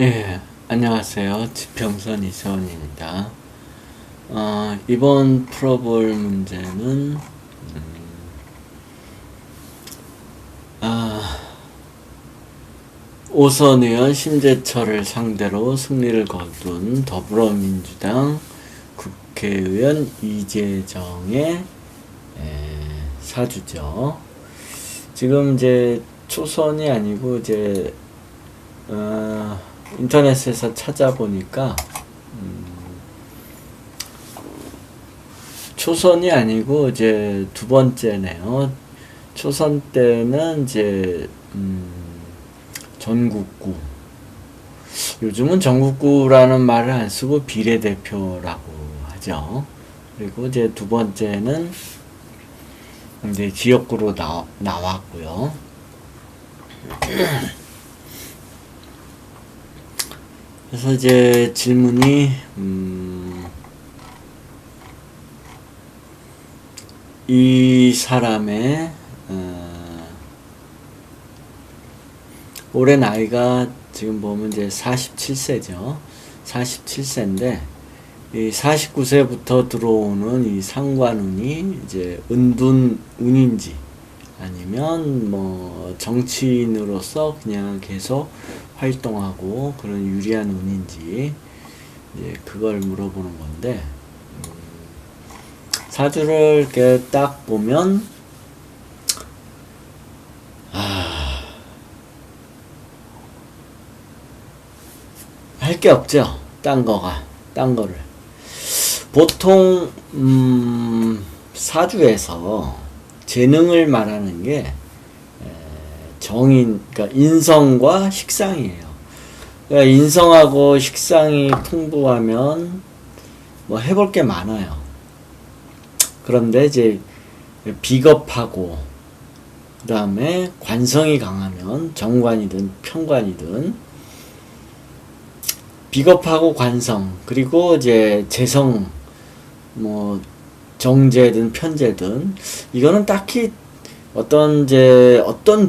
예, 안녕하세요. 지평선 이세원입니다. 이번 풀어볼 문제는, 오선 의원 심재철을 상대로 승리를 거둔 더불어민주당 국회의원 이재정의 사주죠. 지금 이제 초선이 아니고 이제 인터넷에서 찾아보니까 초선이 아니고 이제 두 번째네요. 초선 때는 이제 전국구, 요즘은 전국구라는 말을 안 쓰고 비례대표라고 하죠. 그리고 이제 두 번째는 이제 지역구로 나왔고요. 그래서 이제 질문이 이 사람의 올해 나이가 지금 보면 이제 47세죠. 47세인데 이 49세부터 들어오는 이 상관운이 이제 은둔운인지 아니면 뭐 정치인으로서 그냥 계속 활동하고 그런 유리한 운인지 이제 그걸 물어보는 건데, 사주를 이렇게 딱 보면 할 게 없죠. 딴 거를 보통 사주에서 재능을 말하는 게 그러니까 인성과 식상이에요. 그러니까 인성하고 식상이 풍부하면 뭐 해볼 게 많아요. 그런데 이제 비겁하고 그 다음에 관성이 강하면 정관이든 편관이든, 비겁하고 관성 그리고 이제 재성, 뭐 정제든 편제든, 이거는 딱히 어떤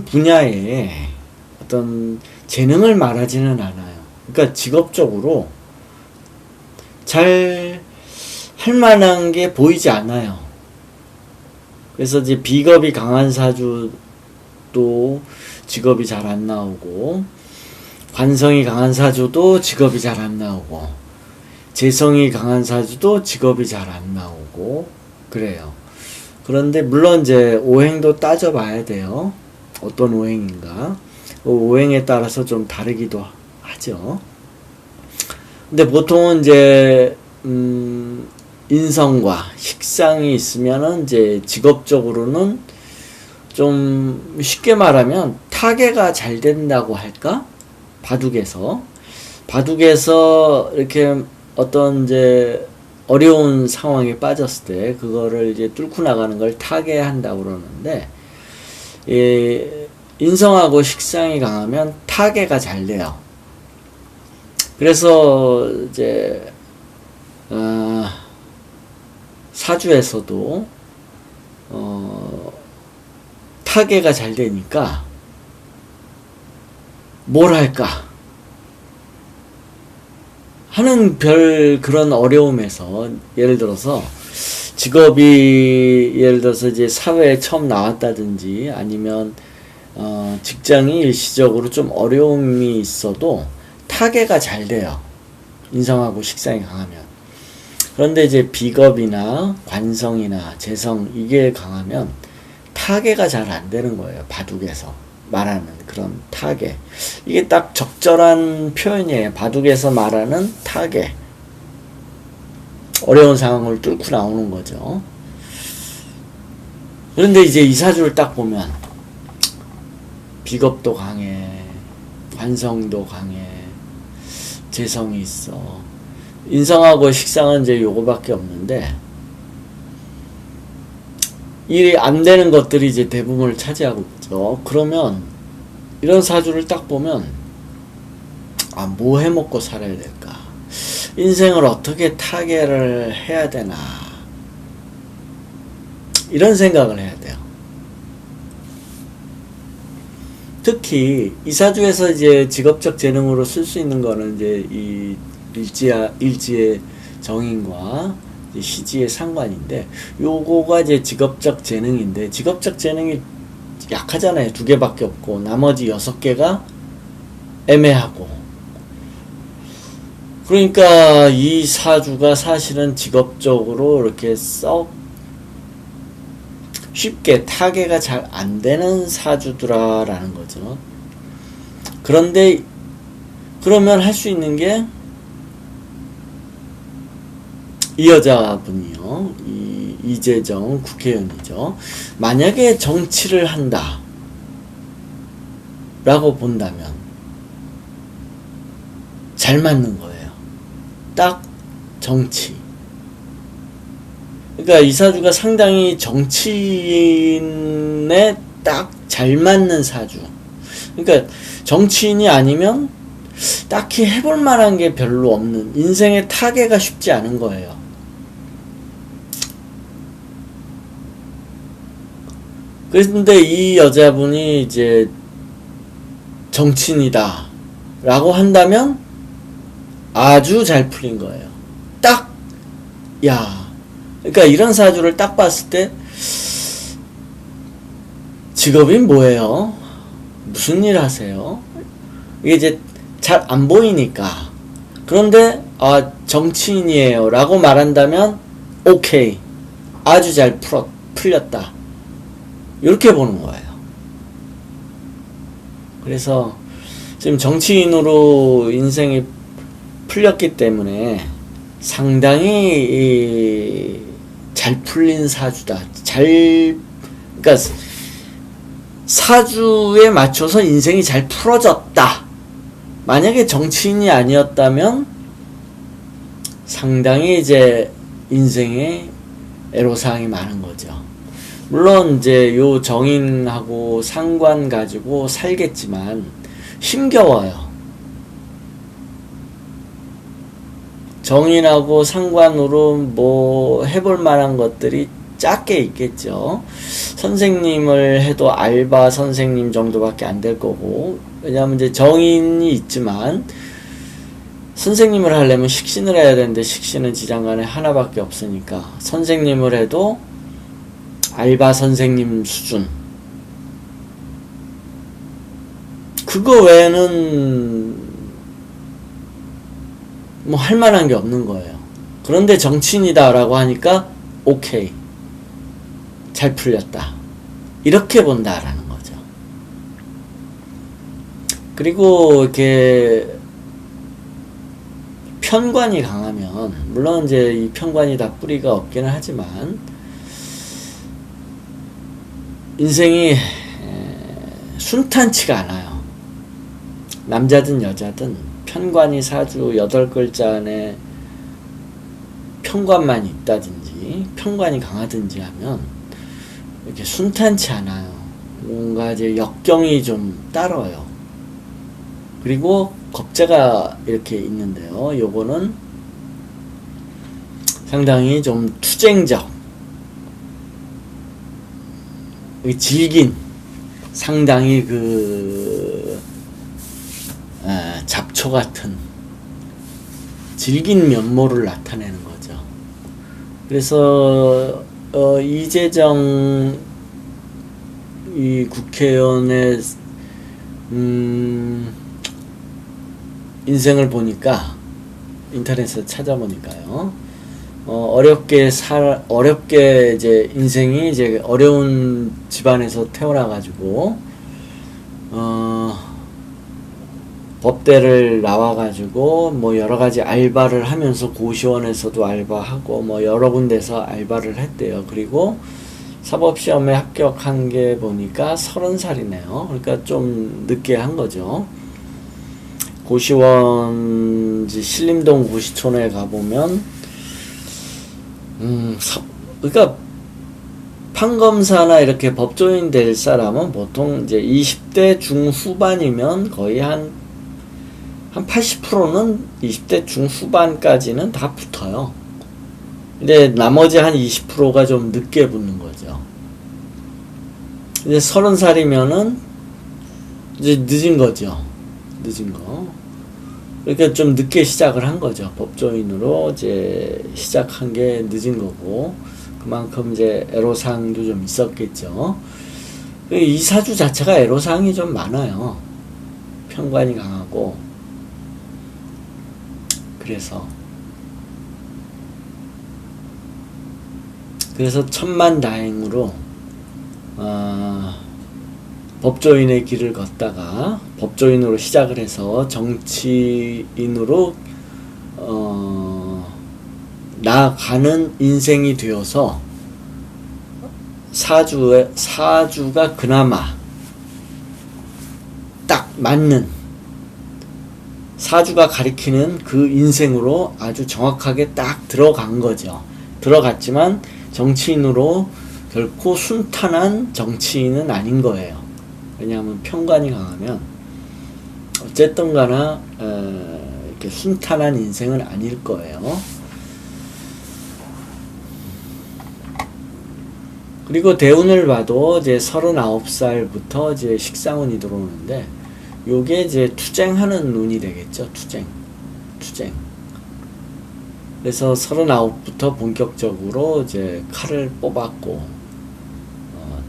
분야에 어떤 재능을 말하지는 않아요. 그러니까 직업적으로 잘 할 만한 게 보이지 않아요. 그래서 이제 비겁이 강한 사주도 직업이 잘 안 나오고, 관성이 강한 사주도 직업이 잘 안 나오고, 재성이 강한 사주도 직업이 잘 안 나오고 그래요. 그런데 물론 이제 오행도 따져봐야 돼요. 어떤 오행인가. 오행에 따라서 좀 다르기도 하죠. 근데 보통은 이제 인성과 식상이 있으면은 이제 직업적으로는 좀 쉽게 말하면 타계가 잘 된다고 할까? 바둑에서 이렇게 어떤 이제 어려운 상황에 빠졌을 때 그거를 이제 뚫고 나가는 걸 타계한다고 그러는데, 인성하고 식상이 강하면 타계가 잘 돼요. 그래서 이제 사주에서도 타계가 잘 되니까 뭘 할까 하는 그런 어려움에서, 예를 들어서 직업이 예를 들어서 이제 사회에 처음 나왔다든지 아니면 직장이 일시적으로 좀 어려움이 있어도 타계가 잘 돼요. 인성하고 식상이 강하면. 그런데 이제 비겁이나 관성이나 재성 이게 강하면 타계가 잘 안 되는 거예요. 바둑에서 말하는 그런 타계. 이게 딱 적절한 표현이에요. 바둑에서 말하는 타계. 어려운 상황을 뚫고 나오는 거죠. 그런데 이제 이 사주를 딱 보면 비겁도 강해, 관성도 강해, 재성이 있어. 인성하고 식상은 이제 요거밖에 없는데, 일이 안 되는 것들이 이제 대부분을 차지하고 있죠. 그러면 이런 사주를 딱 보면 뭐 해먹고 살아야 될까? 인생을 어떻게 타개를 해야 되나? 이런 생각을 해야 돼요. 특히 이 사주에서 이제 직업적 재능으로 쓸 수 있는 거는 이제 이 일지의 정인과 이제 시지의 상관인데, 요거가 이제 직업적 재능인데, 직업적 재능이 약하잖아요. 2개밖에 없고 나머지 6개가 애매하고. 그러니까 이 사주가 사실은 직업적으로 이렇게 쉽게 타개가 잘 안되는 사주더라라는 거죠. 그런데 그러면 할 수 있는 게, 이 여자분이요, 이재정 국회의원이죠. 만약에 정치를 한다 라고 본다면 잘 맞는 거예요. 딱 정치. 그러니까 이 사주가 상당히 정치인에 딱 잘 맞는 사주. 그러니까 정치인이 아니면 딱히 해볼 만한 게 별로 없는, 인생의 타개가 쉽지 않은 거예요. 그런데 이 여자분이 이제 정치인이다 라고 한다면 아주 잘 풀린 거예요. 딱, 그러니까 이런 사주를 딱 봤을 때, 직업이 뭐예요? 무슨 일 하세요? 이게 이제 잘 안 보이니까. 그런데 정치인이에요 라고 말한다면 오케이, 아주 잘 풀렸다, 이렇게 보는 거예요. 그래서 지금 정치인으로 인생이 풀렸기 때문에 상당히 잘 풀린 사주다. 그러니까 사주에 맞춰서 인생이 잘 풀어졌다. 만약에 정치인이 아니었다면 상당히 이제 인생에 애로사항이 많은 거죠. 물론 이제 요 정인하고 상관 가지고 살겠지만 힘겨워요. 정인하고 상관으로 뭐 해볼 만한 것들이 작게 있겠죠. 선생님을 해도 알바 선생님 정도밖에 안 될 거고, 왜냐하면 이제 정인이 있지만 선생님을 하려면 식신을 해야 되는데 식신은 지장간에 하나밖에 없으니까 선생님을 해도 알바 선생님 수준, 그거 외에는 뭐 할만한 게 없는 거예요. 그런데 정치인이다 라고 하니까 오케이, 잘 풀렸다, 이렇게 본다라는 거죠. 그리고 이렇게 편관이 강하면, 물론 이제 이 편관이 다 뿌리가 없기는 하지만 인생이 순탄치가 않아요. 남자든 여자든 편관이 사주 8글자 안에 편관만 있다든지 편관이 강하든지 하면 이렇게 순탄치 않아요. 뭔가 이제 역경이 좀 따라요. 그리고 겁재가 이렇게 있는데요. 요거는 상당히 좀 투쟁적, 질긴, 상당히 잡초 같은 질긴 면모를 나타내는 거죠. 그래서 이재정 이 국회의원의 인생을 보니까, 인터넷에서 찾아보니까요, 어렵게 이제 인생이 이제 어려운 집안에서 태어나가지고, 법대를 나와가지고, 뭐 여러가지 알바를 하면서 고시원에서도 알바하고, 뭐 여러 군데서 알바를 했대요. 그리고 사법시험에 합격한 게 보니까 30살이네요. 그러니까 좀 늦게 한 거죠. 고시원, 신림동 고시촌에 가보면, 그러니까 판검사나 이렇게 법조인 될 사람은 보통 이제 20대 중후반이면 거의 한 80%는 20대 중후반까지는 다 붙어요. 근데 나머지 한 20%가 좀 늦게 붙는 거죠. 이제 30살이면은 이제 늦은 거죠. 늦은 거. 그러니까 좀 늦게 시작을 한 거죠. 법조인으로 이제 시작한 게 늦은 거고, 그만큼 이제 애로사항도 좀 있었겠죠. 이 사주 자체가 애로사항이 좀 많아요. 편관이 강하고. 그래서 천만다행으로 법조인의 길을 걷다가 법조인으로 시작을 해서 정치인으로 나아가는 인생이 되어서 사주가 그나마 딱 맞는, 사주가 가리키는 그 인생으로 아주 정확하게 딱 들어간 거죠. 들어갔지만 정치인으로 결코 순탄한 정치인은 아닌 거예요. 왜냐하면 편관이 강하면 어쨌든 가나 이렇게 순탄한 인생은 아닐 거예요. 그리고 대운을 봐도 이제 39살부터 이제 식상운이 들어오는데, 요게 이제 투쟁하는 운이 되겠죠. 투쟁. 그래서 39부터 본격적으로 이제 칼을 뽑았고,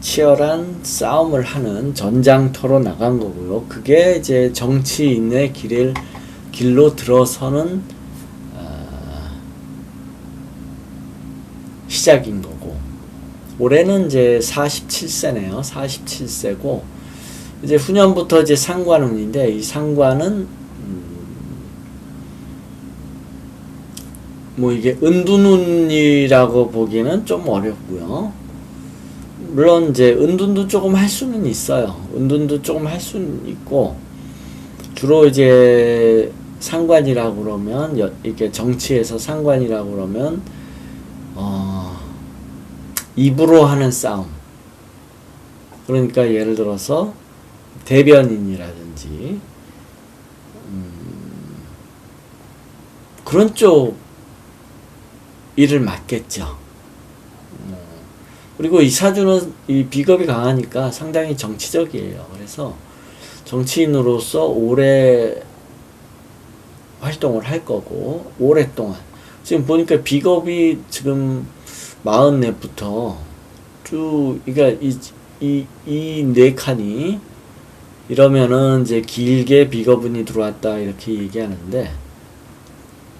치열한 싸움을 하는 전장터로 나간 거고요. 그게 이제 정치인의 길로 들어서는 시작인 거고, 올해는 이제 47세네요. 47세고, 이제 후년부터 이제 상관운인데, 이 상관은 뭐 이게 은둔운이라고 보기에는 좀 어렵고요. 물론 이제 은둔도 조금 할 수는 있어요. 은둔도 조금 할 수는 있고, 주로 이제 상관이라고 그러면, 이렇게 정치에서 상관이라고 그러면 입으로 하는 싸움. 그러니까 예를 들어서 대변인이라든지 그런 쪽 일을 맡겠죠. 그리고 이 사주는 이 비겁이 강하니까 상당히 정치적이에요. 그래서 정치인으로서 오래 활동을 할 거고, 오랫동안. 지금 보니까 비겁이 지금 44부터 쭉, 그러니까 이 네 칸이 이러면은 이제 길게 비겁운이 들어왔다 이렇게 얘기하는데,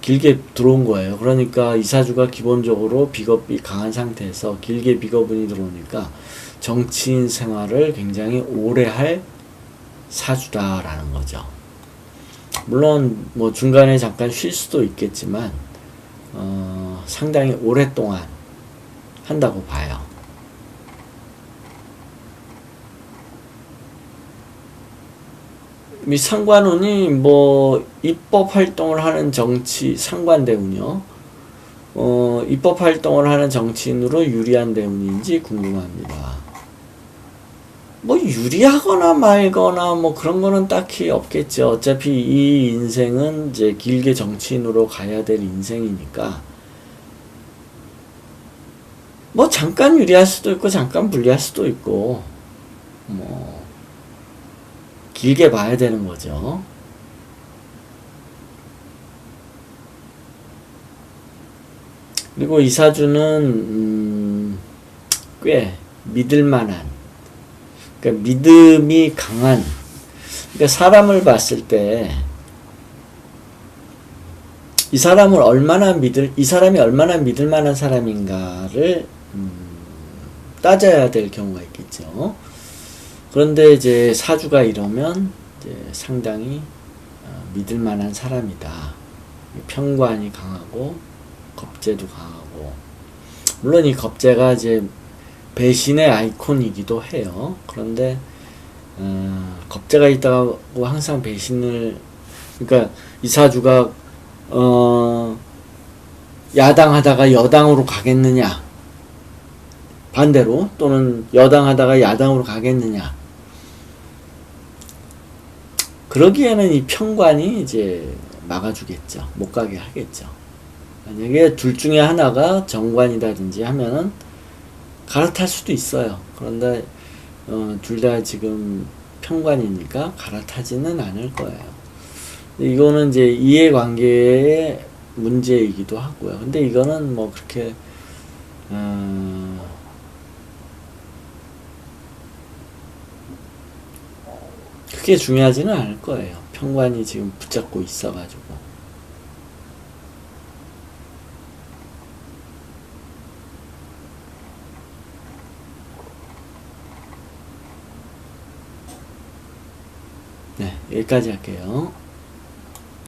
길게 들어온 거예요. 그러니까 이 사주가 기본적으로 비겁이 강한 상태에서 길게 비겁운이 들어오니까 정치인 생활을 굉장히 오래 할 사주다라는 거죠. 물론 뭐 중간에 잠깐 쉴 수도 있겠지만 상당히 오랫동안 한다고 봐요. 이 상관운이 뭐 입법 활동을 하는 정치 상관대운이요. 입법 활동을 하는 정치인으로 유리한 대운인지 궁금합니다. 뭐 유리하거나 말거나 뭐 그런 거는 딱히 없겠죠. 어차피 이 인생은 이제 길게 정치인으로 가야 될 인생이니까 뭐 잠깐 유리할 수도 있고 잠깐 불리할 수도 있고 뭐 길게 봐야 되는 거죠. 그리고 이 사주는 꽤 믿을만한, 그러니까 믿음이 강한, 그러니까 사람을 봤을 때 이 사람이 얼마나 믿을 만한 사람인가를 따져야 될 경우가 있겠죠. 그런데 이제 사주가 이러면 이제 상당히 믿을 만한 사람이다. 편관이 강하고 겁재도 강하고, 물론 이 겁재가 이제 배신의 아이콘이기도 해요. 그런데 겁재가 있다고 항상 배신을, 그러니까 이 사주가 야당하다가 여당으로 가겠느냐, 반대로 또는 여당하다가 야당으로 가겠느냐, 그러기에는 이 편관이 이제 막아주겠죠. 못 가게 하겠죠. 만약에 둘 중에 하나가 정관이다든지 하면은 갈아탈 수도 있어요. 그런데 둘 다 지금 편관이니까 갈아타지는 않을 거예요. 이거는 이제 이해관계의 문제이기도 하고요. 근데 이거는 뭐 그렇게 크게 중요하지는 않을 거예요. 편관이 지금 붙잡고 있어가지고. 네, 여기까지 할게요.